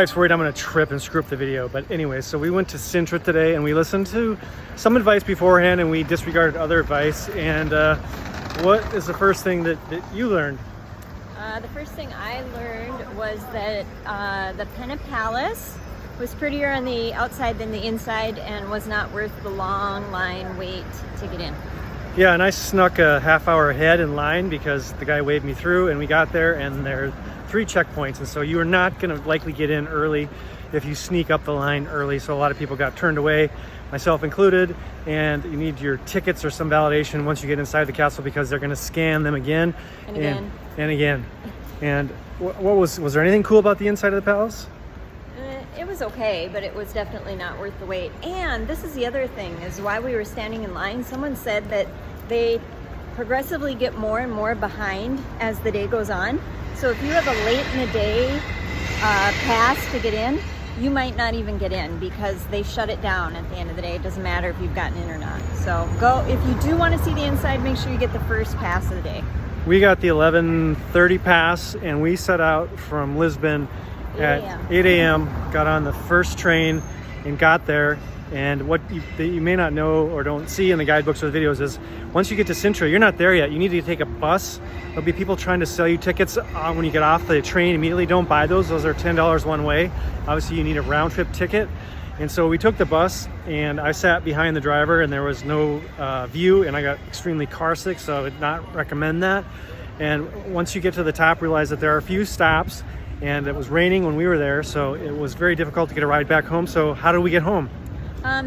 wife's worried I'm going to trip and screw up the video. But anyway, so we went to Sintra today and we listened to some advice beforehand and we disregarded other advice. And what is the first thing that you learned? The first thing I learned was that the Pena Palace was prettier on the outside than the inside and was not worth the long line wait to get in. Yeah, and I snuck a half hour ahead in line because the guy waved me through and we got there and there are 3 checkpoints. And so you are not going to likely get in early if you sneak up the line early. So a lot of people got turned away, myself included, and you need your tickets or some validation once you get inside the castle because they're going to scan them again and again. And again. And what was there anything cool about the inside of the palace? It was okay, but it was definitely not worth the wait. And this is the other thing, is why we were standing in line. Someone said that they progressively get more and more behind as the day goes on. So if you have a late in the day pass to get in, you might not even get in because they shut it down at the end of the day. It doesn't matter if you've gotten in or not. So go, if you do want to see the inside, make sure you get the first pass of the day. We got the 11:30 pass and we set out from Lisbon at 8 a.m. Got on the first train and got there. And what you may not know or don't see in the guidebooks or the videos is once you get to Sintra, you're not there yet. You need to take a bus. There'll be people trying to sell you tickets when you get off the train immediately. Don't buy those. Those are $10 one way. Obviously, you need a round trip ticket. And so we took the bus and I sat behind the driver and there was no view and I got extremely car sick, so I would not recommend that. And once you get to the top, realize that there are a few stops and it was raining when we were there, so it was very difficult to get a ride back home. So how do we get home?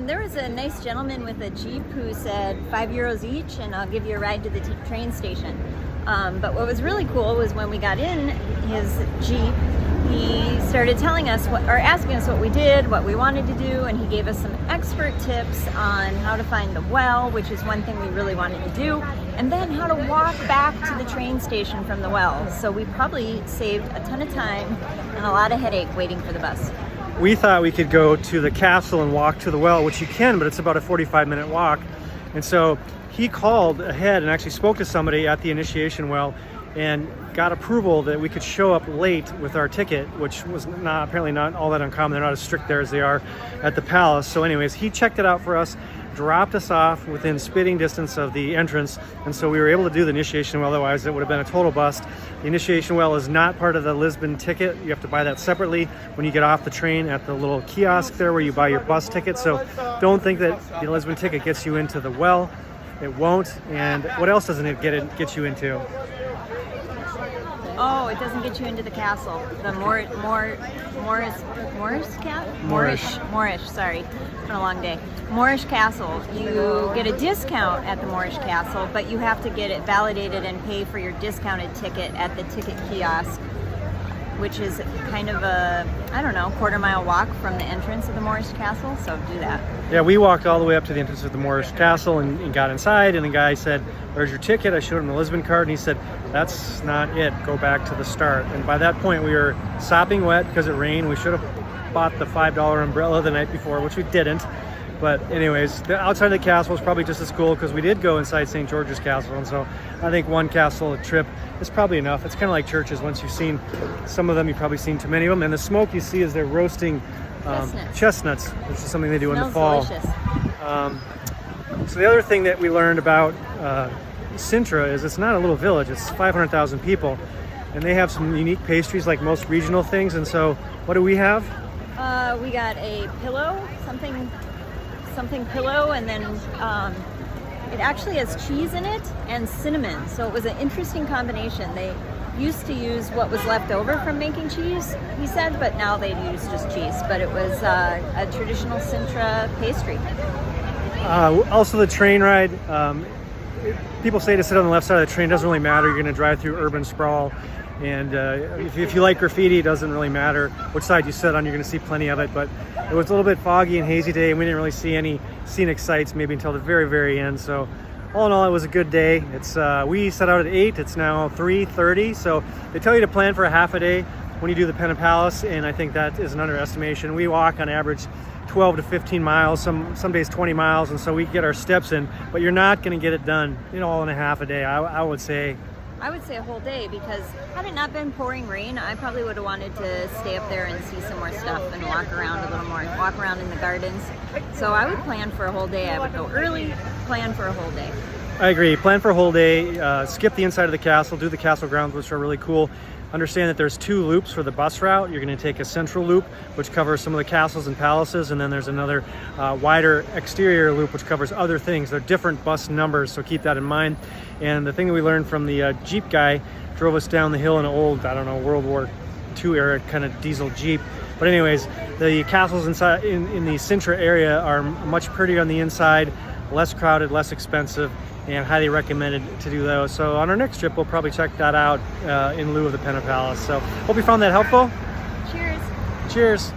There was a nice gentleman with a Jeep who said €5 each and I'll give you a ride to the train station. But what was really cool was when we got in his Jeep, he started telling us or asking us what we did, what we wanted to do, and he gave us some expert tips on how to find the well, which is one thing we really wanted to do, and then how to walk back to the train station from the well. So we probably saved a ton of time and a lot of headache waiting for the bus. We thought we could go to the castle and walk to the well, which you can, but it's about a 45-minute walk. And so he called ahead and actually spoke to somebody at the initiation well and got approval that we could show up late with our ticket, which was apparently not all that uncommon. They're not as strict there as they are at the palace. So anyways, he checked it out for us, dropped us off within spitting distance of the entrance, and so we were able to do the initiation well. Otherwise it would have been a total bust. The initiation well is not part of the Lisbon ticket. You have to buy that separately when you get off the train at the little kiosk there where you buy your bus ticket. So don't think that the Lisbon ticket gets you into the well. It won't. And what else doesn't it get you into? Oh, it doesn't get you into the castle. The Moorish, sorry, it's been a long day. Moorish castle. You get a discount at the Moorish castle, but you have to get it validated and pay for your discounted ticket at the ticket kiosk, which is kind of a, I don't know, quarter-mile walk from the entrance of the Moorish castle, so do that. Yeah, we walked all the way up to the entrance of the Moorish castle and got inside, and the guy said, "Where's your ticket?" I showed him the Lisbon card, and he said, "That's not it, go back to the start." And by that point, we were sopping wet because it rained. We should have bought the $5 umbrella the night before, which we didn't. But anyways, the outside of the castle was probably just as cool because we did go inside St. George's Castle, and so I think one castle a trip is probably enough. It's kind of like churches. Once you've seen some of them, you've probably seen too many of them. And the smoke you see is they're roasting chestnuts, which is something they do in the fall. Delicious. So the other thing that we learned about Sintra is it's not a little village. It's 500,000 people, and they have some unique pastries like most regional things. And so what do we have? We got a pillow, something pillow, and then it actually has cheese in it and cinnamon. So it was an interesting combination. They used to use what was left over from making cheese, he said, but now they use just cheese. But it was a traditional Sintra pastry. Also the train ride. People say to sit on the left side of the train. It doesn't really matter. You're going to drive through urban sprawl. And if you like graffiti, it doesn't really matter which side you sit on. You're going to see plenty of it. But it was a little bit foggy and hazy today, and we didn't really see any scenic sights maybe until the very, very end. So all in all, it was a good day. We set out at 8. It's now 3:30. So they tell you to plan for a half a day when you do the Pena Palace, and I think that is an underestimation. We walk on average 12 to 15 miles, some days 20 miles, and so we get our steps in. But you're not going to get it done, all in a half a day. I would say I would say a whole day, because had it not been pouring rain, I probably would have wanted to stay up there and see some more stuff and walk around a little more, walk around in the gardens. So I would plan for a whole day. I would go early, plan for a whole day. I agree. Plan for a whole day. Skip the inside of the castle, do the castle grounds, which are really cool. Understand that there's 2 loops for the bus route. You're going to take a central loop, which covers some of the castles and palaces, and then there's another wider exterior loop, which covers other things. They're different bus numbers, so keep that in mind. And the thing that we learned from the Jeep guy, drove us down the hill in an old, I don't know, World War II era kind of diesel Jeep. But anyways, the castles inside in the Sintra area are much prettier on the inside, less crowded, less expensive, and highly recommended to do those. So on our next trip, we'll probably check that out in lieu of the Pena Palace. So hope you found that helpful. Cheers. Cheers.